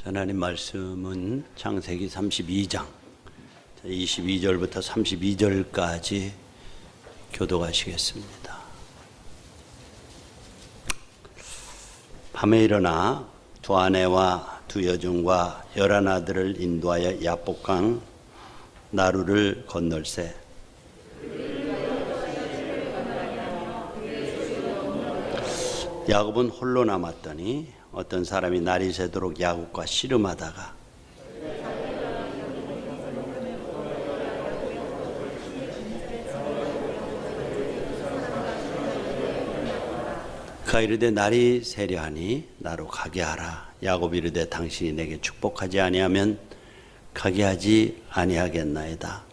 하나님 말씀은 창세기 32장 22절부터 32절까지 교독하시겠습니다. 밤에 일어나 두 아내와 두 여종과 11아들을 인도하여 야복강 나루를 건널세. 야곱은 홀로 남았더니 어떤 사람이 날이 새도록 야곱과 씨름하다가 그가 이르되 날이 새려하니 나로 가게 하라. 야곱이 이르되 당신이 내게 축복하지 아니하면 가게 하지 아니하겠나이다.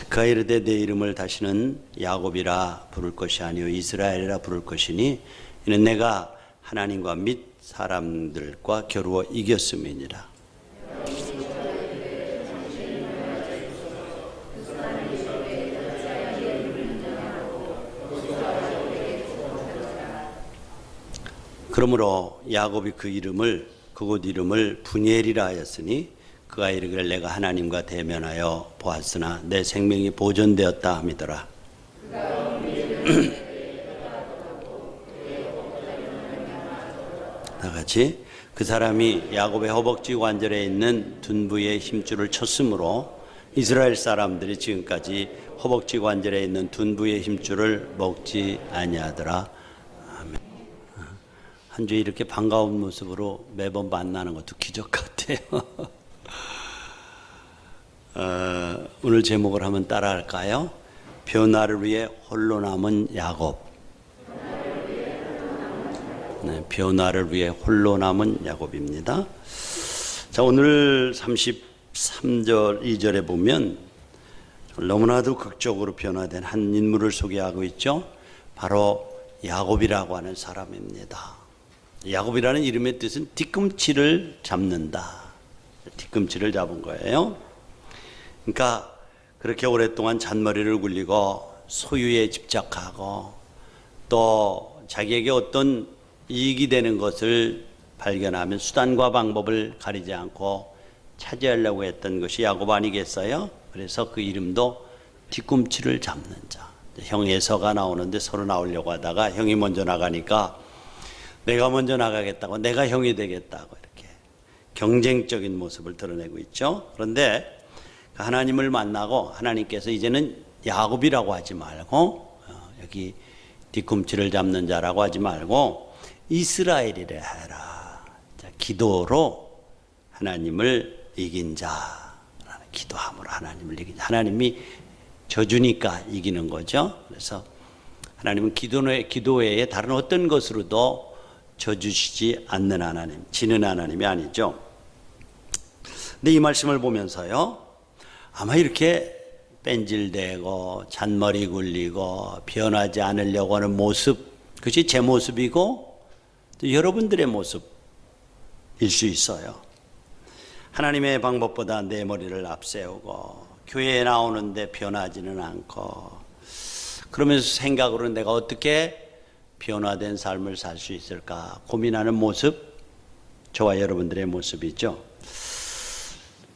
그가 이르되 내 이름을 다시는 야곱이라 부를 것이 아니요 이스라엘이라 부를 것이니 이는 내가 하나님과 및 사람들과 겨루어 이겼음이니라. 그러므로 야곱이 그곳 이름을 브니엘이라 하였으니 그가 이르기를 내가 하나님과 대면하여 보았으나 내 생명이 보존되었다 함이더라. 다같이 그 사람이 야곱의 허벅지 관절에 있는 둔부의 힘줄을 쳤으므로 이스라엘 사람들이 지금까지 허벅지 관절에 있는 둔부의 힘줄을 먹지 아니하더라. 아멘. 한 주에 이렇게 반가운 모습으로 매번 만나는 것도 기적 같아요. 오늘 제목을 한번 따라할까요? 변화를 위해 홀로 남은 야곱. 네, 변화를 위해 홀로 남은 야곱입니다. 자, 오늘 33절 2절에 보면 너무나도 극적으로 변화된 한 인물을 소개하고 있죠. 바로 야곱이라고 하는 사람입니다. 야곱이라는 이름의 뜻은 뒤꿈치를 잡는다. 뒤꿈치를 잡은 거예요. 그러니까 그렇게 오랫동안 잔머리를 굴리고 소유에 집착하고 또 자기에게 어떤 이익이 되는 것을 발견하면 수단과 방법을 가리지 않고 차지하려고 했던 것이 야곱 아니겠어요? 그래서 그 이름도 뒤꿈치를 잡는 자. 형 에서가 나오는데 서로 나오려고 하다가 형이 먼저 나가니까 내가 먼저 나가겠다고, 내가 형이 되겠다고 이렇게 경쟁적인 모습을 드러내고 있죠. 그런데 하나님을 만나고 하나님께서 이제는 야곱이라고 하지 말고 여기 뒤꿈치를 잡는 자라고 하지 말고 이스라엘이라 해라. 자, 기도로 하나님을 이긴 자라는 기도함으로 하나님을 이긴 자. 하나님이 져주니까 이기는 거죠. 그래서 하나님은 기도 외에 다른 어떤 것으로도 져주시지 않는 하나님, 지는 하나님이 아니죠. 근데 이 말씀을 보면서요, 아마 이렇게 뺀질대고 잔머리 굴리고 변하지 않으려고 하는 모습, 그것이 제 모습이고 또 여러분들의 모습일 수 있어요. 하나님의 방법보다 내 머리를 앞세우고 교회에 나오는데 변하지는 않고 그러면서 생각으로 내가 어떻게 변화된 삶을 살 수 있을까 고민하는 모습, 저와 여러분들의 모습이죠.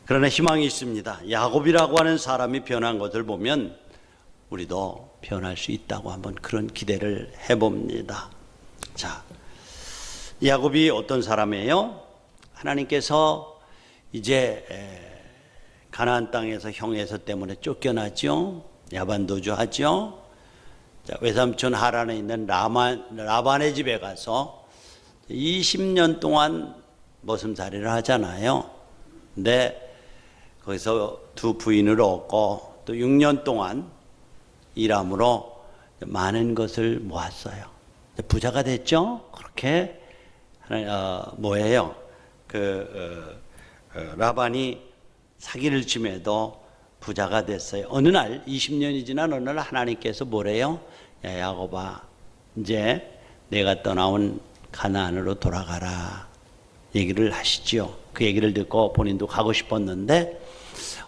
그러나 희망이 있습니다. 야곱이라고 하는 사람이 변한 것을 보면 우리도 변할 수 있다고 한번 그런 기대를 해봅니다. 자, 야곱이 어떤 사람이에요? 하나님께서 이제 가나안 땅에서 형 에서 때문에 쫓겨났죠. 야반도주하죠. 자, 외삼촌 하란에 있는 라반의 집에 가서 20년 동안 머슴살이를 하잖아요. 근데 거기서 두 부인을 얻고 또 6년 동안 일함으로 많은 것을 모았어요. 부자가 됐죠. 그렇게 뭐예요? 라반이 사기를 치면도 부자가 됐어요. 어느 날 20년이 지난 어느 날 하나님께서 뭐래요? 야, 야곱아, 이제 내가 떠나온 가나안으로 돌아가라 얘기를 하시지요. 그 얘기를 듣고 본인도 가고 싶었는데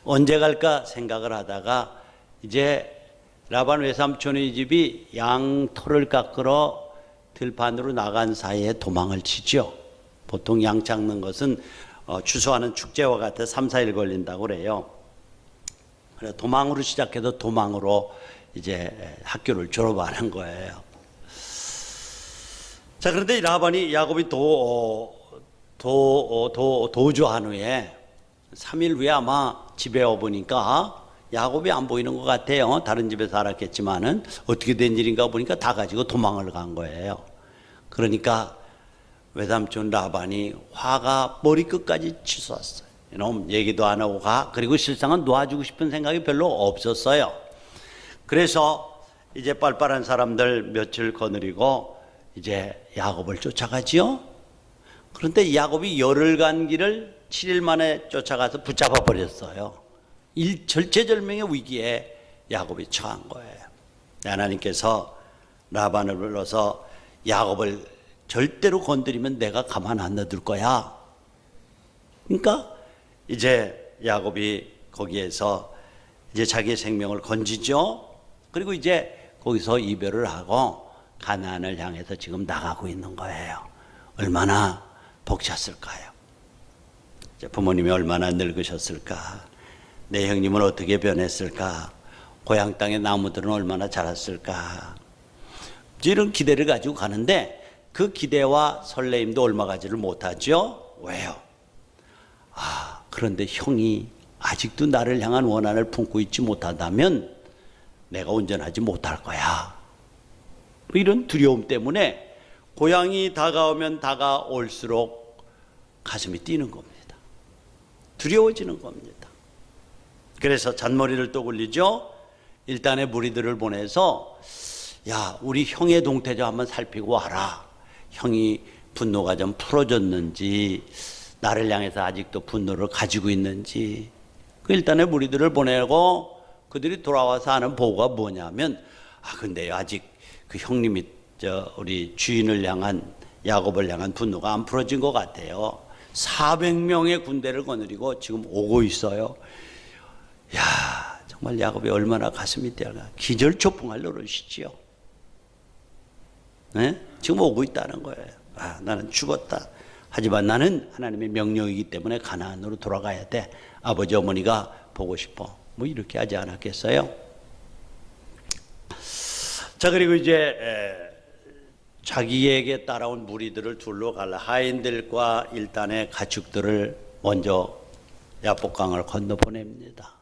언제 갈까 생각을 하다가 이제 라반 외삼촌의 집이 양털을 깎으러 들판으로 나간 사이에 도망을 치죠. 보통 양 잡는 것은 추수하는 축제와 같아 3, 4일 걸린다고 그래요. 그래 도망으로 시작해도 도망으로 이제 학교를 졸업하는 거예요. 자, 그런데 라반이 야곱이 도주한 후에 3일 후에 아마 집에 와보니까 야곱이 안 보이는 것 같아요. 다른 집에 살았겠지만은 어떻게 된 일인가 보니까 다 가지고 도망을 간 거예요. 그러니까 외삼촌 라반이 화가 머리끝까지 치솟았어요. 이놈 얘기도 안 하고 가. 그리고 실상은 놓아주고 싶은 생각이 별로 없었어요. 그래서 이제 빨빨한 사람들 며칠 거느리고 이제 야곱을 쫓아가지요. 그런데 야곱이 열흘 간 길을 7일 만에 쫓아가서 붙잡아 버렸어요. 절체절명의 위기에 야곱이 처한 거예요. 하나님께서 라반을 불러서 야곱을 절대로 건드리면 내가 가만 안 놔둘 거야. 그러니까 이제 야곱이 거기에서 이제 자기의 생명을 건지죠. 그리고 이제 거기서 이별을 하고 가나안을 향해서 지금 나가고 있는 거예요. 얼마나 벅찼을까요? 부모님이 얼마나 늙으셨을까? 내 형님은 어떻게 변했을까? 고향 땅의 나무들은 얼마나 자랐을까? 이런 기대를 가지고 가는데 그 기대와 설레임도 얼마 가지를 못하죠. 왜요? 그런데 형이 아직도 나를 향한 원한을 품고 있지 못한다면 내가 온전하지 못할 거야. 이런 두려움 때문에 고향이 다가오면 다가올수록 가슴이 뛰는 겁니다. 두려워지는 겁니다. 그래서 잔머리를 또 굴리죠. 일단의 무리들을 보내서 야, 우리 형의 동태좀 한번 살피고 와라. 형이 분노가 좀 풀어졌는지, 나를 향해서 아직도 분노를 가지고 있는지. 그 일단의 무리들을 보내고 그들이 돌아와서 하는 보고가 뭐냐면, 근데 아직 그 형님이 우리 주인을 향한, 야곱을 향한 분노가 안 풀어진 것 같아요. 400명의 군대를 거느리고 지금 오고 있어요. 야, 정말 야곱이 얼마나 가슴이 뛰어나. 기절초풍할 노릇이지요. 네? 지금 오고 있다는 거예요. 나는 죽었다. 하지만 나는 하나님의 명령이기 때문에 가나안으로 돌아가야 돼. 아버지 어머니가 보고 싶어. 뭐 이렇게 하지 않았겠어요? 자, 그리고 이제 자기에게 따라온 무리들을 둘러 갈라 하인들과 일단의 가축들을 먼저 야복강을 건너 보냅니다.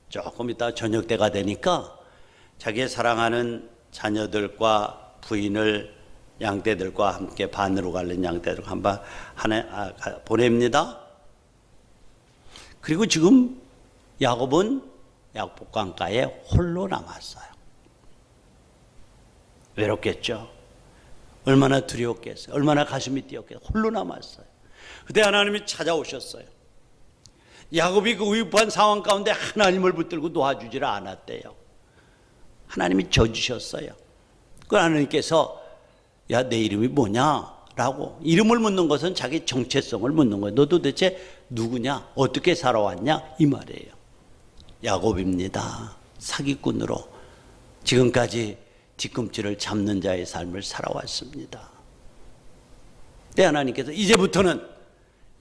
조금 이따 저녁 때가 되니까 자기의 사랑하는 자녀들과 부인을 양떼들과 함께 반으로 갈린 양떼들과 한번 보냅니다. 그리고 지금 야곱은 야복강가에 홀로 남았어요. 외롭겠죠. 얼마나 두려웠겠어요. 얼마나 가슴이 뛰었겠어요. 홀로 남았어요. 그때 하나님이 찾아오셨어요. 야곱이 그 위급한 상황 가운데 하나님을 붙들고 도와주지를 않았대요. 하나님이 져주셨어요. 그 하나님께서 야, 내 이름이 뭐냐? 라고. 이름을 묻는 것은 자기 정체성을 묻는 거예요. 너 도대체 누구냐? 어떻게 살아왔냐? 이 말이에요. 야곱입니다. 사기꾼으로 지금까지 뒤꿈치를 잡는 자의 삶을 살아왔습니다. 때 하나님께서 이제부터는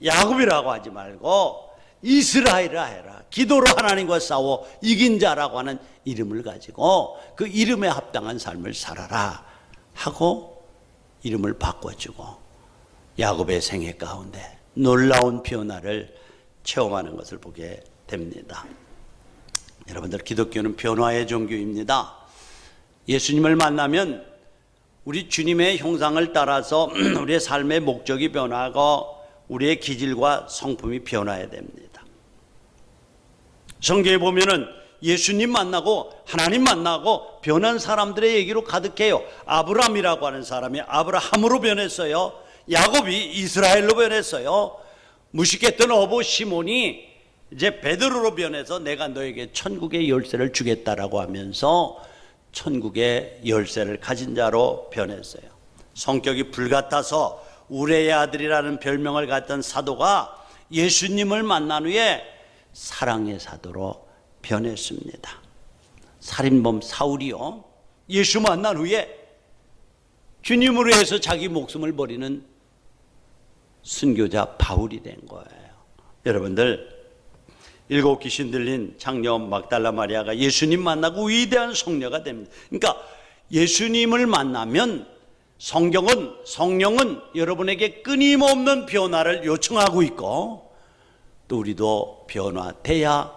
야곱이라고 하지 말고 이스라엘이라 해라. 기도로 하나님과 싸워 이긴 자라고 하는 이름을 가지고 그 이름에 합당한 삶을 살아라 하고 이름을 바꿔주고 야곱의 생애 가운데 놀라운 변화를 체험하는 것을 보게 됩니다. 여러분들, 기독교는 변화의 종교입니다. 예수님을 만나면 우리 주님의 형상을 따라서 우리의 삶의 목적이 변하고 우리의 기질과 성품이 변화해야 됩니다. 성경에 보면은 예수님 만나고 하나님 만나고 변한 사람들의 얘기로 가득해요. 아브라함이라고 하는 사람이 아브라함으로 변했어요. 야곱이 이스라엘로 변했어요. 무식했던 어부 시몬이 이제 베드로로 변해서 내가 너에게 천국의 열쇠를 주겠다라고 하면서 천국의 열쇠를 가진 자로 변했어요. 성격이 불같아서 우레의 아들이라는 별명을 갖던 사도가 예수님을 만난 후에 사랑의 사도로 변했습니다. 살인범 사울이요, 예수 만난 후에 주님으로 해서 자기 목숨을 버리는 순교자 바울이 된 거예요. 여러분들, 7 귀신 들린 장녀 막달라 마리아가 예수님 만나고 위대한 성녀가 됩니다. 그러니까 예수님을 만나면 성령은 여러분에게 끊임없는 변화를 요청하고 있고, 또 우리도 변화돼야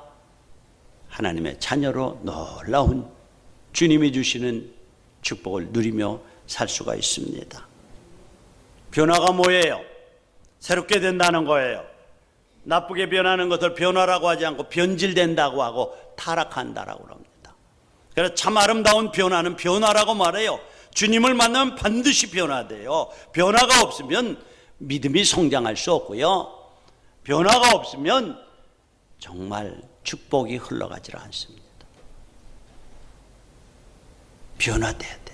하나님의 자녀로 놀라운 주님이 주시는 축복을 누리며 살 수가 있습니다. 변화가 뭐예요? 새롭게 된다는 거예요. 나쁘게 변하는 것을 변화라고 하지 않고 변질된다고 하고 타락한다라고 합니다. 그래서 참 아름다운 변화는 변화라고 말해요. 주님을 만나면 반드시 변화돼요. 변화가 없으면 믿음이 성장할 수 없고요. 변화가 없으면 정말 축복이 흘러가지 않습니다. 변화돼야 돼.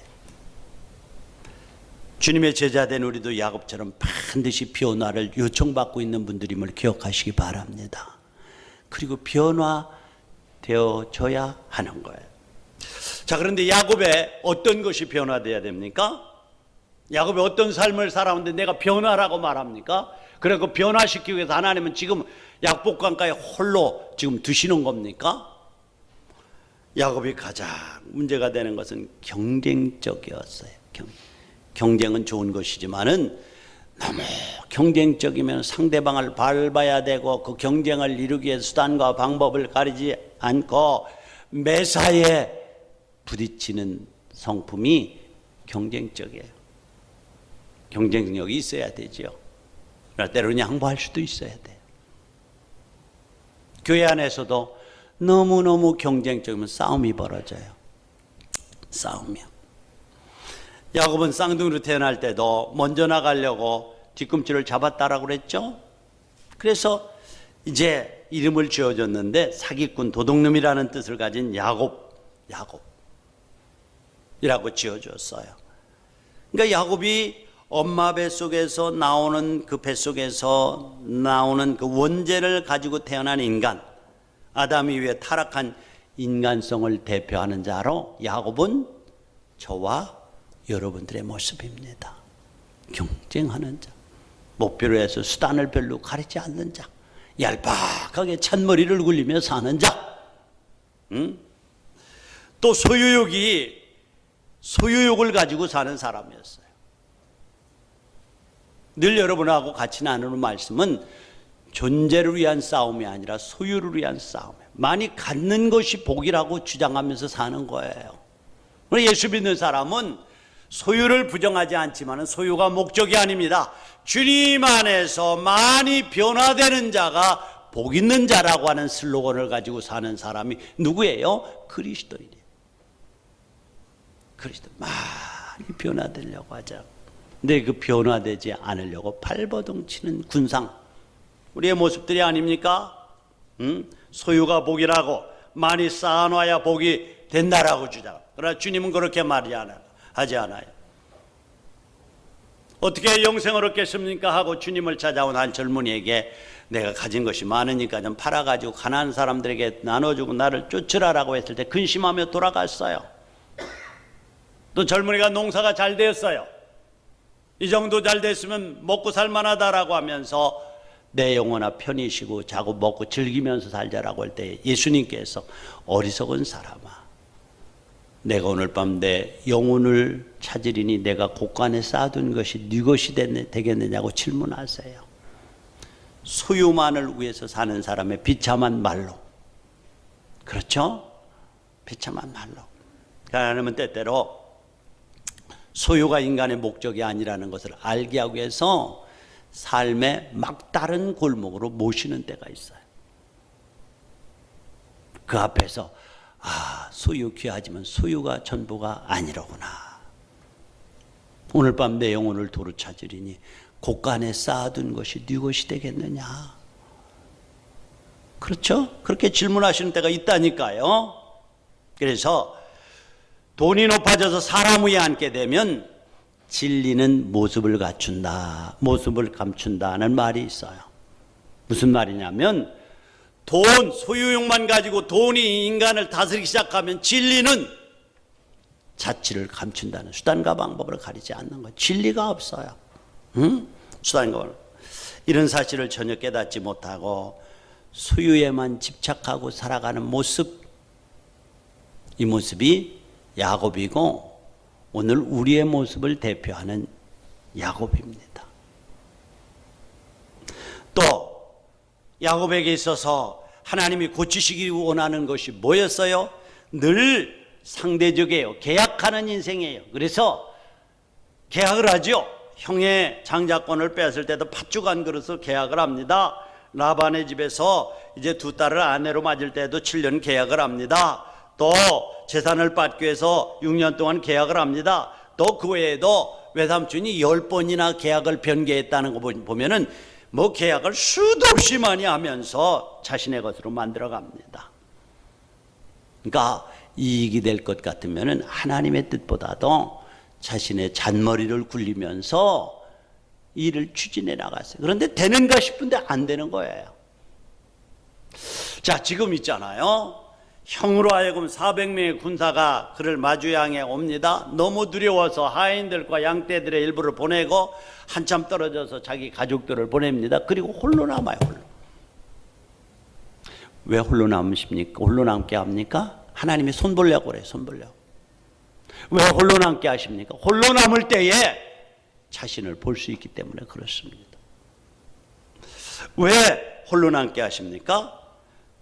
주님의 제자된 우리도 야곱처럼 반드시 변화를 요청받고 있는 분들임을 기억하시기 바랍니다. 그리고 변화되어져야 하는 거예요. 자, 그런데 야곱의 어떤 것이 변화돼야 됩니까? 야곱이 어떤 삶을 살아오는데 내가 변화라고 말합니까? 그래, 그 변화시키기 위해서 하나님은 지금 약복강가에 홀로 지금 두시는 겁니까? 야곱이 가장 문제가 되는 것은 경쟁적이었어요. 경쟁은 좋은 것이지만은 너무 경쟁적이면 상대방을 밟아야 되고, 그 경쟁을 이루기 위해 수단과 방법을 가리지 않고 매사에 부딪히는 성품이 경쟁적이에요. 경쟁력이 있어야 되죠. 그러나 때로는 양보할 수도 있어야 돼요. 교회 안에서도 너무너무 경쟁적이면 싸움이 벌어져요. 싸움이요. 야곱은 쌍둥이로 태어날 때도 먼저 나가려고 뒤꿈치를 잡았다라고 그랬죠. 그래서 이제 이름을 지어줬는데 사기꾼, 도둑놈이라는 뜻을 가진 야곱이라고 지어줬어요. 그러니까 야곱이 엄마 뱃속에서 나오는 그 뱃속에서 나오는 그 원죄를 가지고 태어난 인간, 아담 이후에 타락한 인간성을 대표하는 자로 야곱은 저와 여러분들의 모습입니다. 경쟁하는 자, 목표를 해서 수단을 별로 가리지 않는 자, 얄팍하게 찬머리를 굴리며 사는 자, 또 소유욕을 가지고 사는 사람이었어요. 늘 여러분하고 같이 나누는 말씀은 존재를 위한 싸움이 아니라 소유를 위한 싸움이에요. 많이 갖는 것이 복이라고 주장하면서 사는 거예요. 예수 믿는 사람은 소유를 부정하지 않지만 소유가 목적이 아닙니다. 주님 안에서 많이 변화되는 자가 복 있는 자라고 하는 슬로건을 가지고 사는 사람이 누구예요? 그리스도인이에요. 그리스도 많이 변화되려고 하자. 근데 그 변화되지 않으려고 발버둥 치는 군상, 우리의 모습들이 아닙니까? 소유가 복이라고 많이 쌓아놔야 복이 된다라고 주장. 그러나 주님은 그렇게 하지 않아요. 어떻게 영생을 얻겠습니까? 하고 주님을 찾아온 한 젊은이에게 내가 가진 것이 많으니까 좀 팔아가지고 가난한 사람들에게 나눠주고 나를 쫓으라라고 했을 때 근심하며 돌아갔어요. 또 젊은이가 농사가 잘 되었어요. 이 정도 잘 됐으면 먹고 살만하다라고 하면서 내 영혼아 편히 쉬고 자고 먹고 즐기면서 살자라고 할 때 예수님께서 어리석은 사람아, 내가 오늘 밤 내 영혼을 찾으리니 내가 곳간에 쌓아둔 것이 네 것이 되겠느냐고 질문하세요. 소유만을 위해서 사는 사람의 비참한 말로, 그렇죠? 비참한 말로. 하나님은 때때로 소유가 인간의 목적이 아니라는 것을 알게 하기 위해서 삶의 막다른 골목으로 모시는 때가 있어요. 그 앞에서 소유 귀하지만 소유가 전부가 아니로구나. 오늘 밤 내 영혼을 도로 찾으리니 곳간에 쌓아둔 것이 네 것이 되겠느냐. 그렇죠? 그렇게 질문하시는 때가 있다니까요. 그래서 돈이 높아져서 사람 위에 앉게 되면 진리는 모습을 감춘다는 말이 있어요. 무슨 말이냐면 소유욕만 가지고 돈이 인간을 다스리기 시작하면 진리는 자취를 감춘다는 수단과 방법을 가리지 않는 것. 진리가 없어요. 수단과 방법. 이런 사실을 전혀 깨닫지 못하고 소유에만 집착하고 살아가는 모습, 이 모습이 야곱이고 오늘 우리의 모습을 대표하는 야곱입니다. 또 야곱에게 있어서 하나님이 고치시기 원하는 것이 뭐였어요? 늘 상대적이에요. 계약하는 인생이에요. 그래서 계약을 하죠. 형의 장자권을 뺏을 때도 팥죽 안 그릇을 계약을 합니다. 라반의 집에서 이제 두 딸을 아내로 맞을 때도 7년 계약을 합니다. 또 재산을 받기 위해서 6년 동안 계약을 합니다. 또 그 외에도 외삼촌이 10번이나 계약을 변개했다는 거 보면은 뭐 계약을 수도 없이 많이 하면서 자신의 것으로 만들어 갑니다. 그러니까 이익이 될 것 같으면은 하나님의 뜻보다도 자신의 잔머리를 굴리면서 일을 추진해 나갔어요. 그런데 되는가 싶은데 안 되는 거예요. 자, 지금 있잖아요. 형으로 하여금 400명의 군사가 그를 마주향해 옵니다. 너무 두려워서 하인들과 양떼들의 일부를 보내고 한참 떨어져서 자기 가족들을 보냅니다. 그리고 홀로 남아요. 홀로. 왜 홀로 남으십니까? 홀로 남게 합니까? 하나님이 손 보려고 그래요. 손 보려고. 왜 홀로 남게 하십니까? 홀로 남을 때에 자신을 볼 수 있기 때문에 그렇습니다. 왜 홀로 남게 하십니까?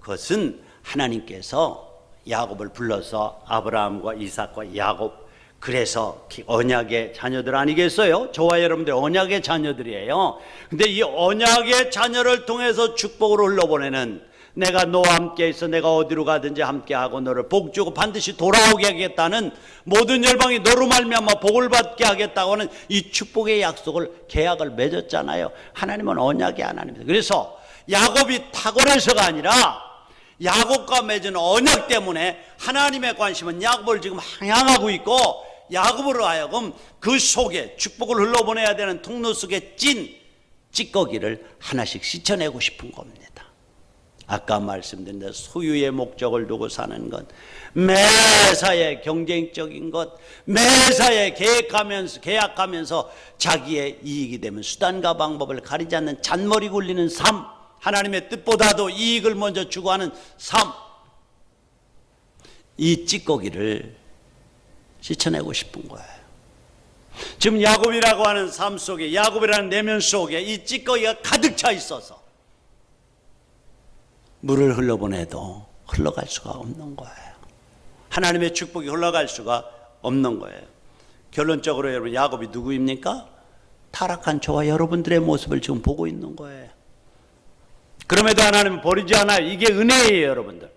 그것은 하나님께서 야곱을 불러서 아브라함과 이삭과 야곱, 그래서 언약의 자녀들 아니겠어요? 저와 여러분들 언약의 자녀들이에요. 근데 이 언약의 자녀를 통해서 축복으로 흘러보내는, 내가 너와 함께 있어 내가 어디로 가든지 함께하고 너를 복주고 반드시 돌아오게 하겠다는, 모든 열방이 너로 말미암아 복을 받게 하겠다고 하는 이 축복의 약속을, 계약을 맺었잖아요. 하나님은 언약의 하나님입니다. 그래서 야곱이 탁월해서가 아니라 야곱과 맺은 언약 때문에 하나님의 관심은 야곱을 지금 향하고 있고, 야곱으로 하여금 그 속에 축복을 흘러보내야 되는 통로 속에 찐 찌꺼기를 하나씩 씻어내고 싶은 겁니다. 아까 말씀드린 대로 소유의 목적을 두고 사는 것, 매사에 경쟁적인 것, 매사에 계약하면서 자기의 이익이 되면 수단과 방법을 가리지 않는 잔머리 굴리는 삶, 하나님의 뜻보다도 이익을 먼저 추구하는 삶, 이 찌꺼기를 씻어내고 싶은 거예요. 지금 야곱이라고 하는 삶 속에, 야곱이라는 내면 속에 이 찌꺼기가 가득 차 있어서 물을 흘러보내도 흘러갈 수가 없는 거예요. 하나님의 축복이 흘러갈 수가 없는 거예요. 결론적으로 여러분, 야곱이 누구입니까? 타락한 저와 여러분들의 모습을 지금 보고 있는 거예요. 그럼에도 하나님은 버리지 않아요. 이게 은혜예요, 여러분들.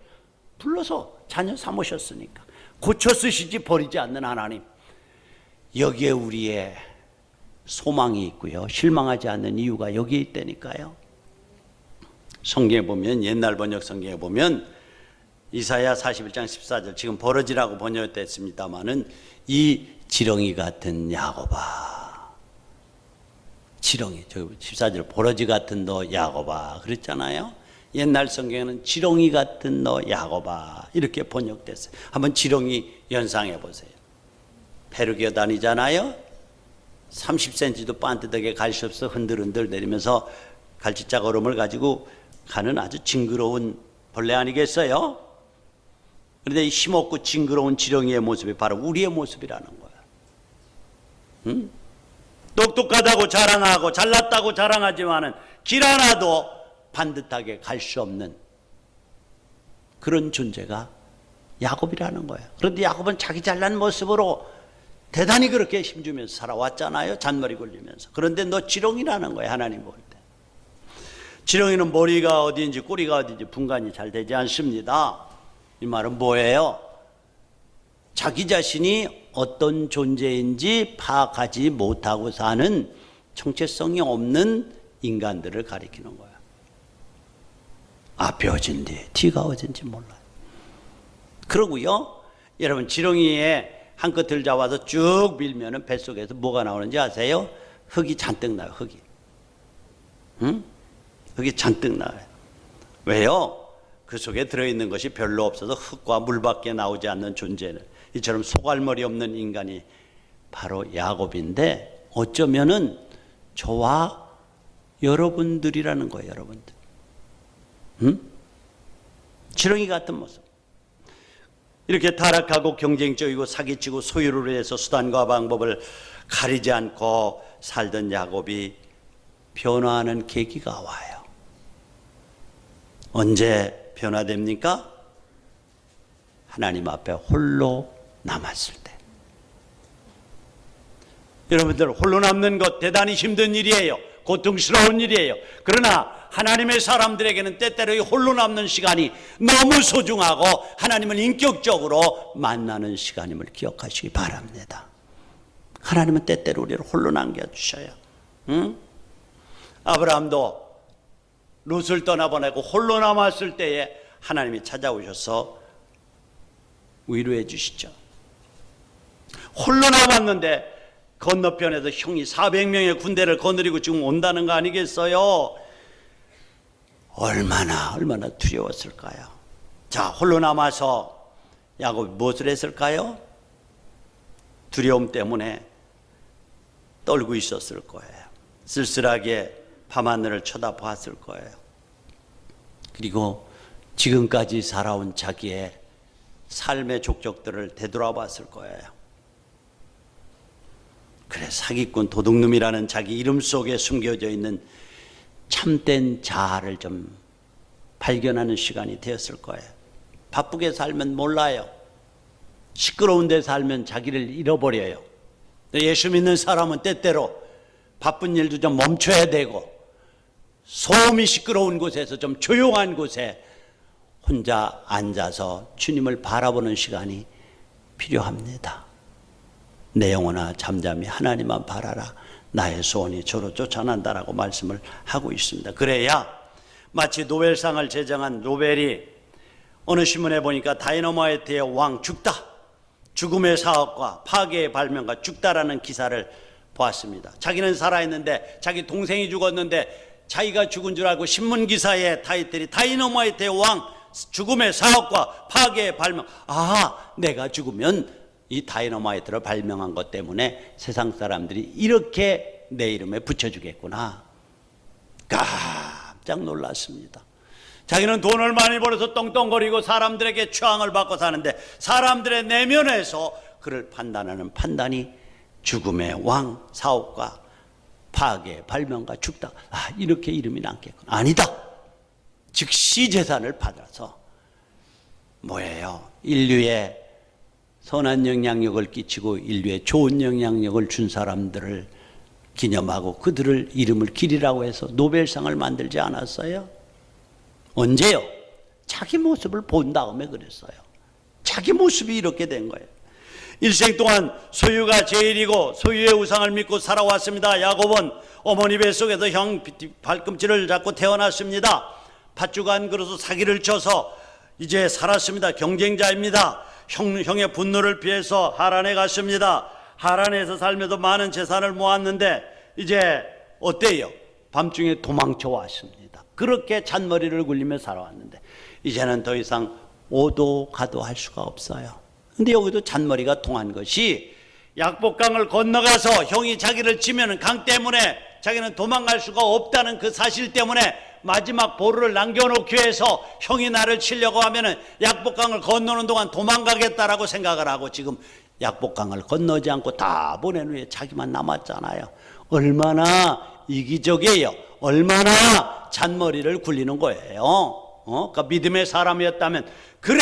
불러서 자녀 삼으셨으니까 고쳐 쓰시지 버리지 않는 하나님. 여기에 우리의 소망이 있고요, 실망하지 않는 이유가 여기에 있다니까요. 성경에 보면, 옛날 번역 성경에 보면 이사야 41장 14절, 지금 버러지라고 번역됐습니다마는 이 지렁이 같은 야곱아, 지렁이, 저 14절 버러지 같은 너 야곱아 그랬잖아요. 옛날 성경에는 지렁이 같은 너 야곱아 이렇게 번역됐어요. 한번 지렁이 연상해 보세요. 페르기어 다니잖아요. 30cm도 반듯하게 갈수 없어 흔들흔들 내리면서 갈치짝 얼음을 가지고 가는 아주 징그러운 벌레 아니겠어요? 그런데 이 힘없고 징그러운 지렁이의 모습이 바로 우리의 모습이라는 거야. 응? 똑똑하다고 자랑하고 잘났다고 자랑하지만은 길 하나도 반듯하게 갈 수 없는 그런 존재가 야곱이라는 거예요. 그런데 야곱은 자기 잘난 모습으로 대단히 그렇게 힘주면서 살아왔잖아요. 잔머리 굴리면서. 그런데 너 지렁이라는 거예요, 하나님 볼 때. 지렁이는 머리가 어디인지 꼬리가 어디인지 분간이 잘 되지 않습니다. 이 말은 뭐예요? 자기 자신이 어떤 존재인지 파악하지 못하고 사는 정체성이 없는 인간들을 가리키는 거예요. 앞이 어딘지 뒤가 어딘지 몰라요. 그러고요, 여러분 지렁이에 한 끝을 잡아서 쭉 밀면은 뱃속에서 뭐가 나오는지 아세요? 흙이 잔뜩 나요. 흙이. 응? 흙이 잔뜩 나와요. 왜요? 그 속에 들어있는 것이 별로 없어서 흙과 물밖에 나오지 않는 존재는. 이처럼 소갈머리 없는 인간이 바로 야곱인데 어쩌면은 저와 여러분들이라는 거예요. 여러분들. 지렁이 같은 모습. 이렇게 타락하고 경쟁적이고 사기치고 소유를 위해서 수단과 방법을 가리지 않고 살던 야곱이 변화하는 계기가 와요. 언제 변화됩니까? 하나님 앞에 홀로 남았을 때. 여러분들, 홀로 남는 것 대단히 힘든 일이에요. 고통스러운 일이에요. 그러나 하나님의 사람들에게는 때때로 이 홀로 남는 시간이 너무 소중하고 하나님을 인격적으로 만나는 시간임을 기억하시기 바랍니다. 하나님은 때때로 우리를 홀로 남겨주셔요. 아브라함도 롯을 떠나보내고 홀로 남았을 때에 하나님이 찾아오셔서 위로해 주시죠. 홀로 남았는데 건너편에서 형이 400명의 군대를 거느리고 지금 온다는 거 아니겠어요? 얼마나 두려웠을까요? 자, 홀로 남아서 야곱이 무엇을 했을까요? 두려움 때문에 떨고 있었을 거예요. 쓸쓸하게 밤하늘을 쳐다보았을 거예요. 그리고 지금까지 살아온 자기의 삶의 족적들을 되돌아봤을 거예요. 그래, 사기꾼 도둑놈이라는 자기 이름 속에 숨겨져 있는 참된 자아를 좀 발견하는 시간이 되었을 거예요. 바쁘게 살면 몰라요. 시끄러운 데 살면 자기를 잃어버려요. 예수 믿는 사람은 때때로 바쁜 일도 좀 멈춰야 되고 소음이 시끄러운 곳에서 좀 조용한 곳에 혼자 앉아서 주님을 바라보는 시간이 필요합니다. 내 영혼아 잠잠히 하나님만 바라라. 나의 소원이 저로 쫓아난다라고 말씀을 하고 있습니다. 그래야 마치 노벨상을 제정한 노벨이 어느 신문에 보니까 다이너마이트의 왕 죽다, 죽음의 사업과 파괴의 발명가 죽다라는 기사를 보았습니다. 자기는 살아있는데 자기 동생이 죽었는데 자기가 죽은 줄 알고 신문 기사의 타이틀이 다이너마이트의 왕, 죽음의 사업과 파괴의 발명. 아, 내가 죽으면 이 다이너마이트를 발명한 것 때문에 세상 사람들이 이렇게 내 이름에 붙여주겠구나. 깜짝 놀랐습니다. 자기는 돈을 많이 벌어서 떵떵거리고 사람들에게 추앙을 받고 사는데 사람들의 내면에서 그를 판단하는 판단이 죽음의 왕, 사업가, 파괴, 발명가, 죽다. 아, 이렇게 이름이 남겠구나. 아니다. 즉시 재산을 받아서 뭐예요? 인류에 선한 영향력을 끼치고 인류에 좋은 영향력을 준 사람들을 기념하고 그들을 이름을 기리라고 해서 노벨상을 만들지 않았어요? 언제요? 자기 모습을 본 다음에 그랬어요. 자기 모습이 이렇게 된 거예요. 일생 동안 소유가 제일이고 소유의 우상을 믿고 살아왔습니다. 야곱은 어머니 뱃속에서 형 발꿈치를 잡고 태어났습니다. 팥죽 안 그릇도 사기를 쳐서 이제 살았습니다. 경쟁자입니다. 형의 분노를 피해서 하란에 갔습니다. 하란에서 살면서 많은 재산을 모았는데 이제 어때요? 밤중에 도망쳐 왔습니다. 그렇게 잔머리를 굴리며 살아왔는데 이제는 더 이상 오도 가도 할 수가 없어요. 근데 여기도 잔머리가 통한 것이 약복강을 건너가서 형이 자기를 치면은 강 때문에 자기는 도망갈 수가 없다는 그 사실 때문에 마지막 보루를 남겨놓기 위해서 형이 나를 치려고 하면은 약복강을 건너는 동안 도망가겠다라고 생각을 하고 지금 약복강을 건너지 않고 다 보낸 후에 자기만 남았잖아요. 얼마나 이기적이에요. 얼마나 잔머리를 굴리는 거예요. 그러니까 믿음의 사람이었다면 그래,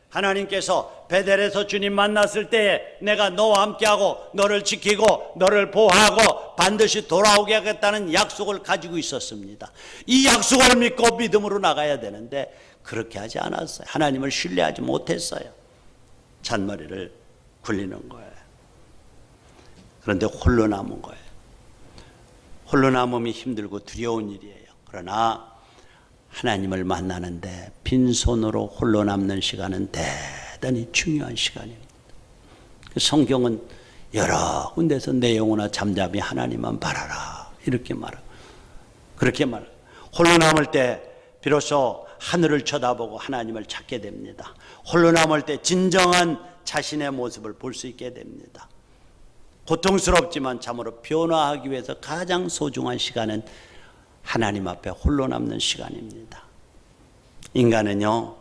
하나님께서 베델에서 주님 만났을 때에 내가 너와 함께하고 너를 지키고 너를 보호하고 반드시 돌아오게 하겠다는 약속을 가지고 있었습니다. 이 약속을 믿고 믿음으로 나가야 되는데 그렇게 하지 않았어요. 하나님을 신뢰하지 못했어요. 잔머리를 굴리는 거예요. 그런데 홀로 남은 거예요. 홀로 남음이 힘들고 두려운 일이에요. 그러나 하나님을 만나는데 빈손으로 홀로 남는 시간은 대단히 중요한 시간입니다. 성경은 여러 군데서 내 영혼아 잠잠히 하나님만 바라라 이렇게 말하고 그렇게 말하고 홀로 남을 때 비로소 하늘을 쳐다보고 하나님을 찾게 됩니다. 홀로 남을 때 진정한 자신의 모습을 볼 수 있게 됩니다. 고통스럽지만 참으로 변화하기 위해서 가장 소중한 시간은 하나님 앞에 홀로 남는 시간입니다. 인간은요,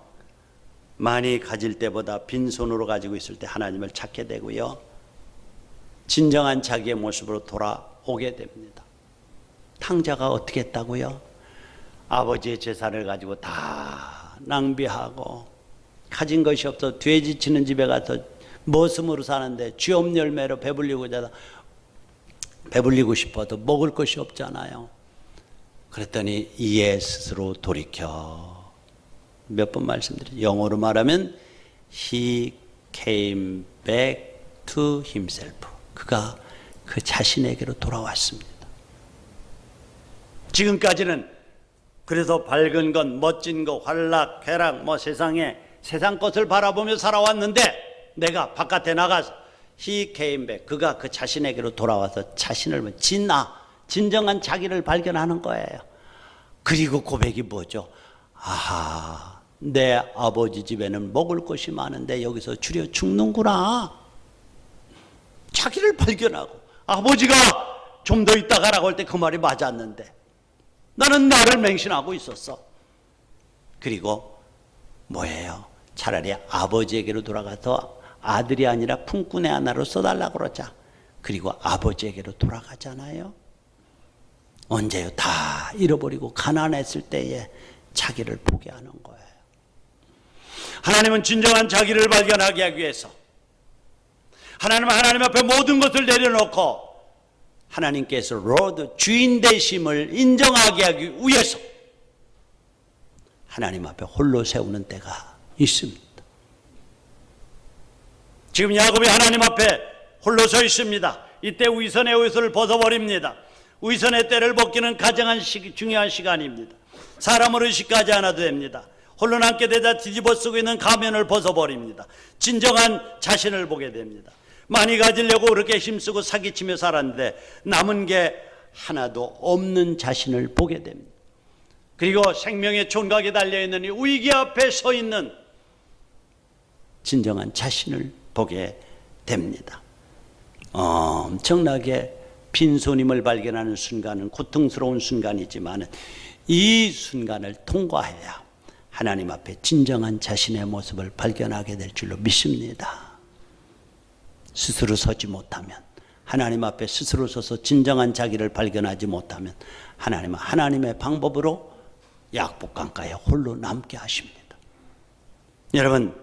많이 가질 때보다 빈손으로 가지고 있을 때 하나님을 찾게 되고요, 진정한 자기의 모습으로 돌아오게 됩니다. 탕자가 어떻게 했다고요? 아버지의 재산을 가지고 다 낭비하고 가진 것이 없어 돼지 치는 집에 가서 머슴으로 사는데 쥐엄 열매로 배불리고 싶어도 먹을 것이 없잖아요. 그랬더니 이에 스스로 돌이켜, 몇 번 말씀드렸죠. 영어로 말하면 He came back to himself. 그가 그 자신에게로 돌아왔습니다. 지금까지는 그래서 밝은 것, 멋진 것, 활락, 쾌락, 세상 것을 바라보며 살아왔는데, 내가 바깥에 나가서 He came back, 그가 그 자신에게로 돌아와서 자신을 진정한 자기를 발견하는 거예요. 그리고 고백이 뭐죠? 아하, 내 아버지 집에는 먹을 것이 많은데 여기서 줄여 죽는구나. 자기를 발견하고, 아버지가 좀 더 있다 가라고 할 때 그 말이 맞았는데 나는 나를 맹신하고 있었어. 그리고 뭐예요? 차라리 아버지에게로 돌아가서 아들이 아니라 품꾼의 하나로 써달라고 그러자. 그리고 아버지에게로 돌아가잖아요. 언제요? 다 잃어버리고 가난했을 때에 자기를 보게 하는 거예요. 하나님은 진정한 자기를 발견하게 하기 위해서, 하나님은 하나님 앞에 모든 것을 내려놓고 하나님께서 로드, 주인 되심을 인정하게 하기 위해서 하나님 앞에 홀로 세우는 때가 있습니다. 지금 야곱이 하나님 앞에 홀로 서 있습니다. 이때 위선의 옷을 벗어버립니다. 위선의 때를 벗기는 가장 중요한 시간입니다. 사람을 의식하지 않아도 됩니다. 홀로 남게 되자 뒤집어 쓰고 있는 가면을 벗어버립니다. 진정한 자신을 보게 됩니다. 많이 가지려고 그렇게 힘쓰고 사기치며 살았는데 남은 게 하나도 없는 자신을 보게 됩니다. 그리고 생명의 총각에 달려있는 이 위기 앞에 서 있는 진정한 자신을 보게 됩니다. 엄청나게 빈손임을 발견하는 순간은 고통스러운 순간이지만 이 순간을 통과해야 하나님 앞에 진정한 자신의 모습을 발견하게 될 줄로 믿습니다. 스스로 서지 못하면, 하나님 앞에 스스로 서서 진정한 자기를 발견하지 못하면 하나님은 하나님의 방법으로 야복 강가에 홀로 남게 하십니다. 여러분,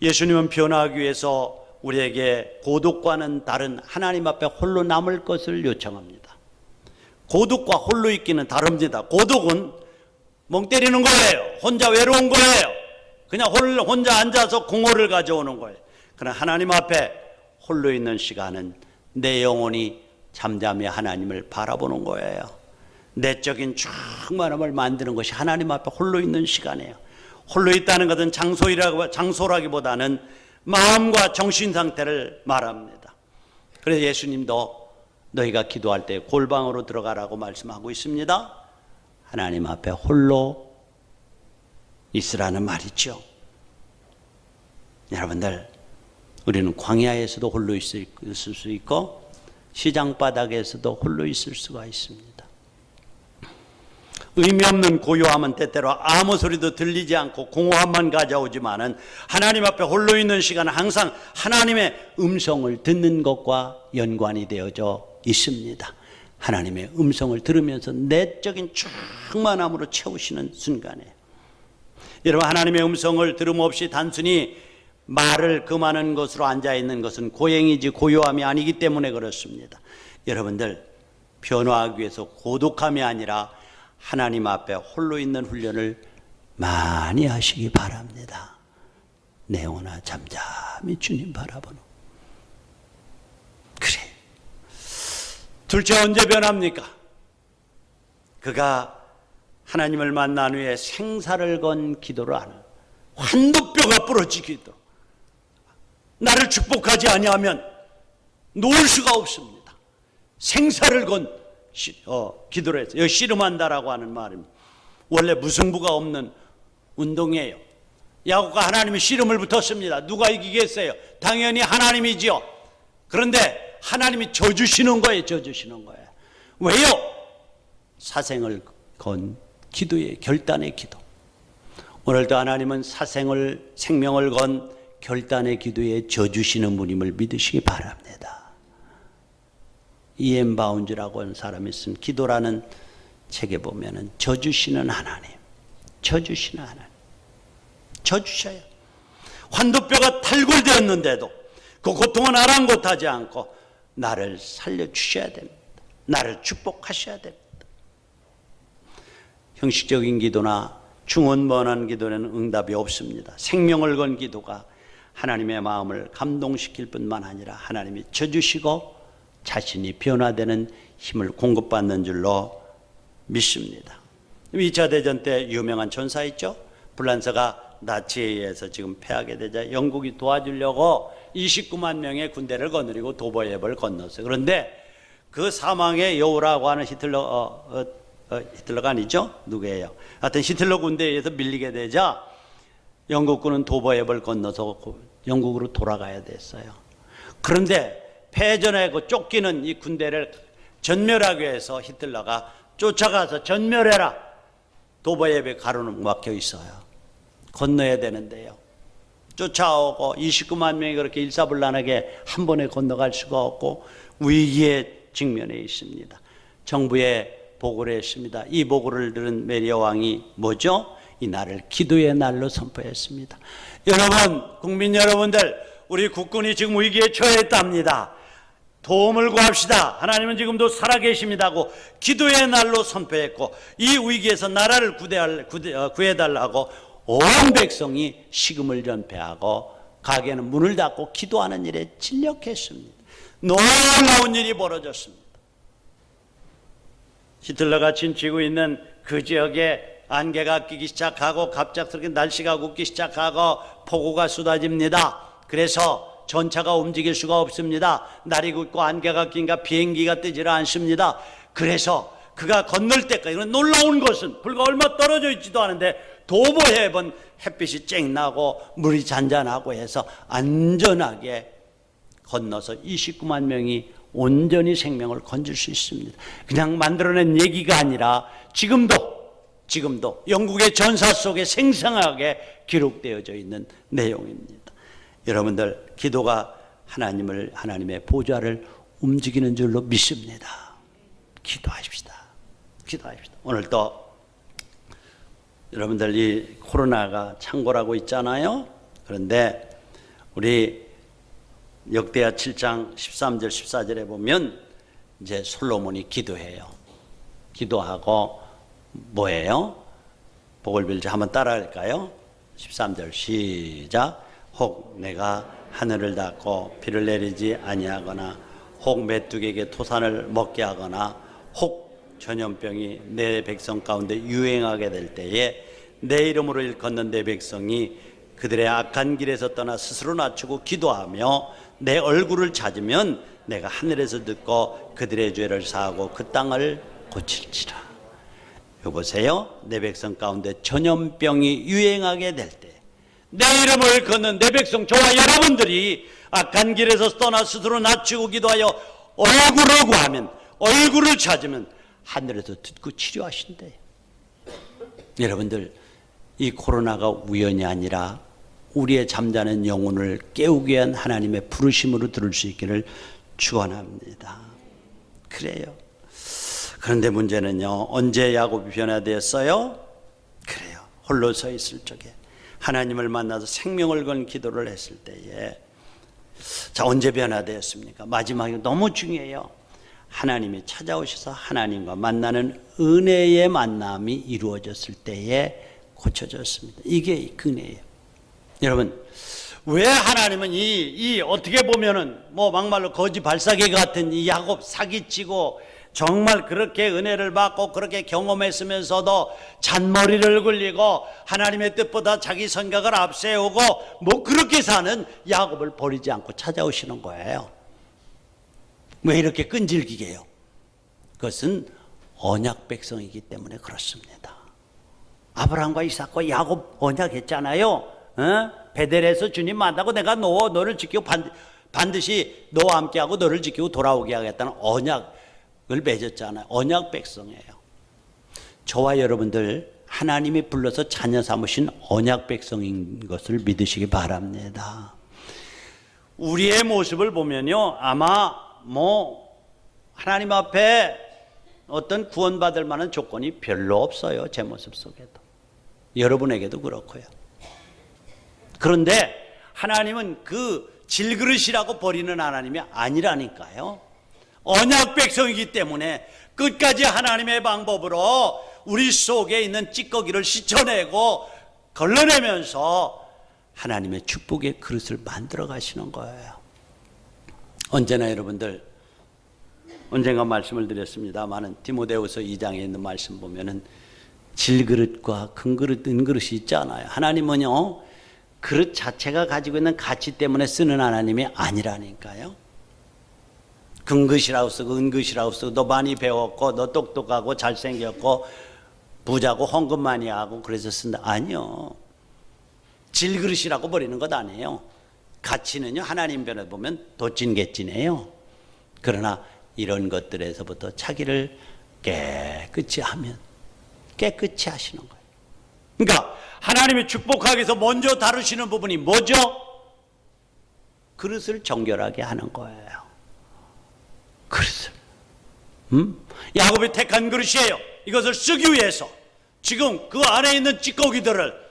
예수님은 변화하기 위해서 우리에게 고독과는 다른 하나님 앞에 홀로 남을 것을 요청합니다. 고독과 홀로 있기는 다릅니다. 고독은 멍 때리는 거예요. 혼자 외로운 거예요. 그냥 혼자 앉아서 공허를 가져오는 거예요. 그러나 하나님 앞에 홀로 있는 시간은 내 영혼이 잠잠히 하나님을 바라보는 거예요. 내적인 충만함을 만드는 것이 하나님 앞에 홀로 있는 시간이에요. 홀로 있다는 것은 장소라기보다는 마음과 정신 상태를 말합니다. 그래서 예수님도 너희가 기도할 때 골방으로 들어가라고 말씀하고 있습니다. 하나님 앞에 홀로 있으라는 말이죠. 여러분들, 우리는 광야에서도 홀로 있을 수 있고 시장 바닥에서도 홀로 있을 수가 있습니다. 의미 없는 고요함은 때때로 아무 소리도 들리지 않고 공허함만 가져오지만은 하나님 앞에 홀로 있는 시간은 항상 하나님의 음성을 듣는 것과 연관이 되어져 있습니다. 하나님의 음성을 들으면서 내적인 충만함으로 채우시는 순간에, 여러분, 하나님의 음성을 들음 없이 단순히 말을 금하는 것으로 앉아있는 것은 고행이지 고요함이 아니기 때문에 그렇습니다. 여러분들, 변화하기 위해서 고독함이 아니라 하나님 앞에 홀로 있는 훈련을 많이 하시기 바랍니다. 내 영혼아 잠잠히 주님 바라보는. 그래, 둘째 언제 변합니까? 그가 하나님을 만난 후에 생사를 건 기도를 하는, 환도뼈가 부러지기도, 나를 축복하지 아니하면 놓을 수가 없습니다. 생사를 건 기도를 했어요. 여기 씨름한다라고 하는 말입니다. 원래 무승부가 없는 운동이에요. 야곱과 하나님이 씨름을 붙었습니다. 누가 이기겠어요? 당연히 하나님이지요. 그런데 하나님이 져주시는 거예요. 져주시는 거예요. 왜요? 사생을 건 기도의 결단의 기도. 오늘도 하나님은 생명을 건 결단의 기도에 져주시는 분임을 믿으시기 바랍니다. 이엠 바운즈라고 하는 사람이 쓴 기도라는 책에 보면은 져주시는 하나님, 져주시는 하나님, 져주셔요. 환도뼈가 탈골되었는데도 그 고통은 아랑곳하지 않고 나를 살려주셔야 됩니다. 나를 축복하셔야 됩니다. 형식적인 기도나 중언번한 기도는 응답이 없습니다. 생명을 건 기도가 하나님의 마음을 감동시킬 뿐만 아니라 하나님이 져주시고 자신이 변화되는 힘을 공급받는 줄로 믿습니다. 2차 대전 때 유명한 전사 있죠? 불란서가 나치에 의해서 지금 패하게 되자 영국이 도와주려고 29만 명의 군대를 거느리고 도보해협을 건넜어요. 그런데 그 사망의 여우라고 하는 히틀러가 아니죠? 누구예요? 하여튼 히틀러 군대에 의해서 밀리게 되자 영국군은 도보해협을 건너서 영국으로 돌아가야 됐어요. 그런데 패전에 쫓기는 이 군대를 전멸하기 위해서 히틀러가 쫓아가서 전멸해라. 도보해협에 가로는 막혀 있어요. 건너야 되는데요. 쫓아오고 29만 명이 그렇게 일사불란하게 한 번에 건너갈 수가 없고 위기에 직면해 있습니다. 정부에 보고를 했습니다. 이 보고를 들은 메리어 왕이 뭐죠? 이 날을 기도의 날로 선포했습니다. 여러분, 국민 여러분들, 우리 국군이 지금 위기에 처했답니다. 도움을 구합시다. 하나님은 지금도 살아계십니다고 기도의 날로 선포했고 이 위기에서 나라를 구해달라고 온 백성이 식음을 전폐하고 가게는 문을 닫고 기도하는 일에 진력했습니다. 놀라운 일이 벌어졌습니다. 히틀러가 침치고 있는 그 지역에 안개가 끼기 시작하고 갑작스럽게 날씨가 굽기 시작하고 폭우가 쏟아집니다. 그래서 전차가 움직일 수가 없습니다. 날이 굽고 안개가 끼니까 비행기가 뜨질 않습니다. 그래서 그가 건널 때까지 놀라운 것은 불과 얼마 떨어져 있지도 않은데 도보해협은 햇빛이 쨍 나고 물이 잔잔하고 해서 안전하게 건너서 29만 명이 온전히 생명을 건질 수 있습니다. 그냥 만들어낸 얘기가 아니라 지금도 영국의 전사 속에 생생하게 기록되어져 있는 내용입니다. 여러분들, 기도가 하나님의 보좌를 움직이는 줄로 믿습니다. 기도하십시다. 기도하십시다. 오늘 또 여러분들 이 코로나가 창궐하고 있잖아요. 그런데 우리 역대하 7장 13절 14절에 보면 이제 솔로몬이 기도해요. 기도하고 뭐예요? 복을 빌자. 한번 따라할까요? 13절 시작. 혹 내가 하늘을 닫고 비를 내리지 아니하거나 혹 메뚜기에게 토산을 먹게 하거나 혹 전염병이 내 백성 가운데 유행하게 될 때에 내 이름으로 일컫는 내 백성이 그들의 악한 길에서 떠나 스스로 낮추고 기도하며 내 얼굴을 찾으면 내가 하늘에서 듣고 그들의 죄를 사하고 그 땅을 고칠지라. 여보세요? 내 백성 가운데 전염병이 유행하게 될 때 내 이름을 걷는 내 백성, 저와 여러분들이 악한 길에서 떠나 스스로 낮추고 기도하여 얼굴을 구하면, 얼굴을 찾으면 하늘에서 듣고 치료하신대. 여러분들, 이 코로나가 우연이 아니라 우리의 잠자는 영혼을 깨우기 위한 하나님의 부르심으로 들을 수 있기를 축원합니다. 그래요. 그런데 문제는요, 언제 야곱이 변화되었어요? 그래요. 홀로 서 있을 적에 하나님을 만나서 생명을 건 기도를 했을 때에, 자, 언제 변화되었습니까? 마지막에 너무 중요해요. 하나님이 찾아오셔서 하나님과 만나는 은혜의 만남이 이루어졌을 때에 고쳐졌습니다. 이게 은혜예요. 여러분, 왜 하나님은 이 어떻게 보면은 뭐 막말로 거지 발사계 같은 이 야곱 사기치고 정말 그렇게 은혜를 받고 그렇게 경험했으면서도 잔머리를 굴리고 하나님의 뜻보다 자기 생각을 앞세우고 뭐 그렇게 사는 야곱을 버리지 않고 찾아오시는 거예요. 왜 이렇게 끈질기게 해요? 그것은 언약 백성이기 때문에 그렇습니다. 아브라함과 이삭과 야곱 언약했잖아요. 베델에서 주님 만나고 내가 너를 지키고 반드시 너와 함께하고 너를 지키고 돌아오게 하겠다는 언약을 맺었잖아요. 언약 백성이에요. 저와 여러분들 하나님이 불러서 자녀 삼으신 언약 백성인 것을 믿으시기 바랍니다. 우리의 모습을 보면요, 아마 하나님 앞에 어떤 구원받을 만한 조건이 별로 없어요. 제 모습 속에도. 여러분에게도 그렇고요. 그런데 하나님은 그 질그릇이라고 버리는 하나님이 아니라니까요. 언약 백성이기 때문에 끝까지 하나님의 방법으로 우리 속에 있는 찌꺼기를 씻어내고 걸러내면서 하나님의 축복의 그릇을 만들어 가시는 거예요. 언제나 여러분들, 언젠가 말씀을 드렸습니다마는 디모데후서 2장에 있는 말씀 보면은 질그릇과 큰그릇, 은그릇이 있잖아요. 하나님은요, 그릇 자체가 가지고 있는 가치 때문에 쓰는 하나님이 아니라니까요. 금그릇이라고 쓰고 은그릇이라고 쓰고 너 많이 배웠고 너 똑똑하고 잘생겼고 부자고 헌금 많이 하고 그래서 쓴다. 아니요. 질그릇이라고 버리는 것 아니에요. 가치는요, 하나님 편에 보면 도찐개찐해요. 그러나 이런 것들에서부터 자기를 깨끗이 하면 깨끗이 하시는 거예요. 그러니까 하나님이 축복하기 위해서 먼저 다루시는 부분이 뭐죠? 그릇을 정결하게 하는 거예요. 그릇을. 야곱이 택한 그릇이에요. 이것을 쓰기 위해서 지금 그 안에 있는 찌꺼기들을,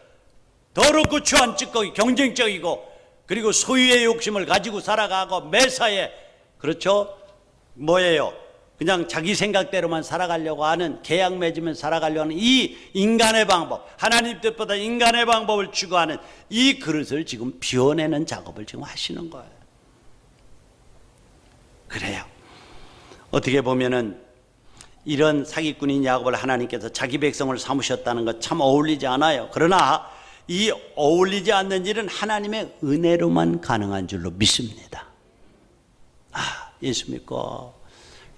더럽고 추한 찌꺼기, 경쟁적이고 그리고 소유의 욕심을 가지고 살아가고 매사에, 그렇죠? 뭐예요? 그냥 자기 생각대로만 살아가려고 하는, 계약 맺으면 살아가려고 하는 이 인간의 방법, 하나님 뜻보다 인간의 방법을 추구하는 이 그릇을 지금 비워내는 작업을 지금 하시는 거예요. 그래요. 어떻게 보면은 이런 사기꾼인 야곱을 하나님께서 자기 백성을 삼으셨다는 것 참 어울리지 않아요. 그러나 이 어울리지 않는 일은 하나님의 은혜로만 가능한 줄로 믿습니다. 예수 믿고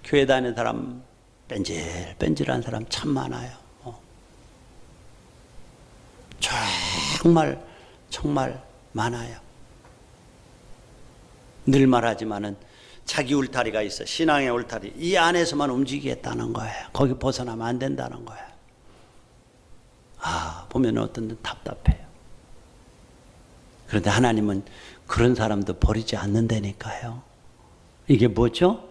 교회 다니는 사람, 뺀질뺀질한 사람 참 많아요. 정말 많아요. 늘 말하지만은 자기 울타리가 있어. 신앙의 울타리. 이 안에서만 움직이겠다는 거예요. 거기 벗어나면 안 된다는 거예요. 보면 어떤 데 답답해요. 그런데 하나님은 그런 사람도 버리지 않는다니까요. 이게 뭐죠?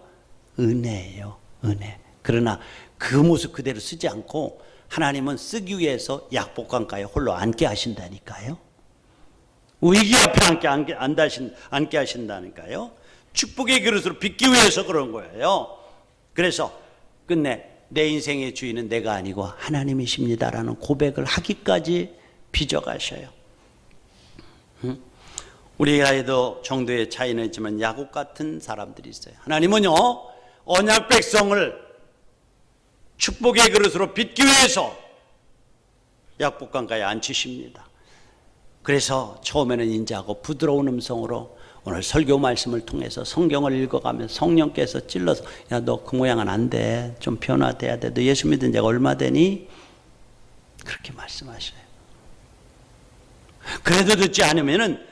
은혜예요. 은혜. 그러나 그 모습 그대로 쓰지 않고 하나님은 쓰기 위해서 약복강가에 홀로 앉게 하신다니까요. 위기 앞에 앉게 하신다니까요. 축복의 그릇으로 빚기 위해서 그런 거예요. 그래서 끝내 내 인생의 주인은 내가 아니고 하나님이십니다라는 고백을 하기까지 빚어가셔요. 우리가에도 정도의 차이는 있지만 야곱 같은 사람들이 있어요. 하나님은요, 언약 백성을 축복의 그릇으로 빚기 위해서 약복강가에 앉히십니다. 그래서 처음에는 인자하고 부드러운 음성으로 오늘 설교 말씀을 통해서 성경을 읽어가면서 성령께서 찔러서, 야, 너 그 모양은 안 돼. 좀 변화돼야 돼. 너 예수 믿은 지가 얼마 되니? 그렇게 말씀하셔요. 그래도 듣지 않으면은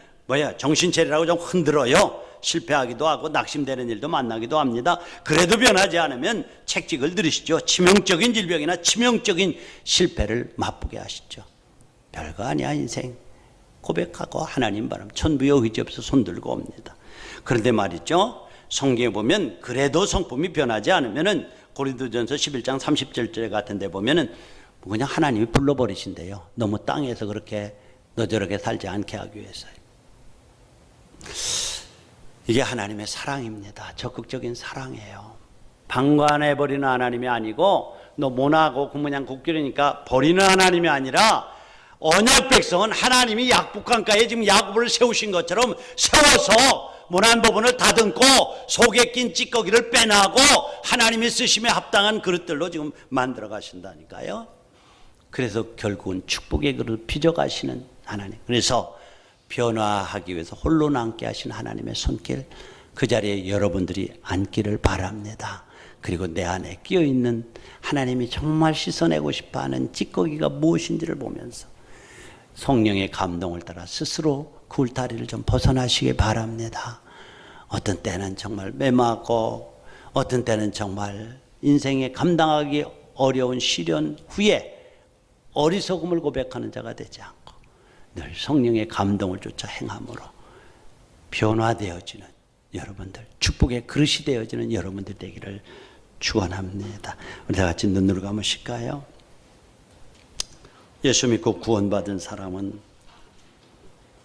정신 차리라고 좀 흔들어요. 실패하기도 하고 낙심되는 일도 만나기도 합니다. 그래도 변하지 않으면 책직을 들으시죠. 치명적인 질병이나 치명적인 실패를 맛보게 하시죠. 별거 아니야 인생. 고백하고 하나님 바람 천부의 의지 없어 손들고 옵니다. 그런데 말이죠, 성경에 보면 그래도 성품이 변하지 않으면은 고린도전서 11장 30절 같은 데 보면은 그냥 하나님이 불러버리신대요. 너무 땅에서 그렇게 너저렇게 살지 않게 하기 위해서요. 이게 하나님의 사랑입니다. 적극적인 사랑이에요. 방관해버리는 하나님이 아니고 너 모나고 그 모양 국기르니까 버리는 하나님이 아니라 언약 백성은 하나님이 약복강가에 지금 야곱을 세우신 것처럼 세워서 모난 부분을 다듬고 속에 낀 찌꺼기를 빼내고 하나님이 쓰심에 합당한 그릇들로 지금 만들어 가신다니까요. 그래서 결국은 축복의 그릇을 빚어가시는 하나님. 그래서 변화하기 위해서 홀로 남게 하신 하나님의 손길, 그 자리에 여러분들이 앉기를 바랍니다. 그리고 내 안에 끼어있는 하나님이 정말 씻어내고 싶어하는 찌꺼기가 무엇인지를 보면서 성령의 감동을 따라 스스로 그 울타리를 좀 벗어나시기 바랍니다. 어떤 때는 정말 매맞고 어떤 때는 정말 인생에 감당하기 어려운 시련 후에 어리석음을 고백하는 자가 되지 않고 늘 성령의 감동을 쫓아 행함으로 변화되어지는 여러분들, 축복의 그릇이 되어지는 여러분들 되기를 축원합니다. 우리 다 같이 눈으로 감으실까요? 예수 믿고 구원받은 사람은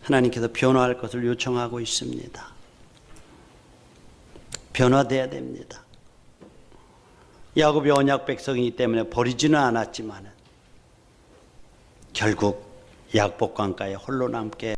하나님께서 변화할 것을 요청하고 있습니다. 변화돼야 됩니다. 야곱이 언약 백성이기 때문에 버리지는 않았지만 결국 약복강가에 홀로 남게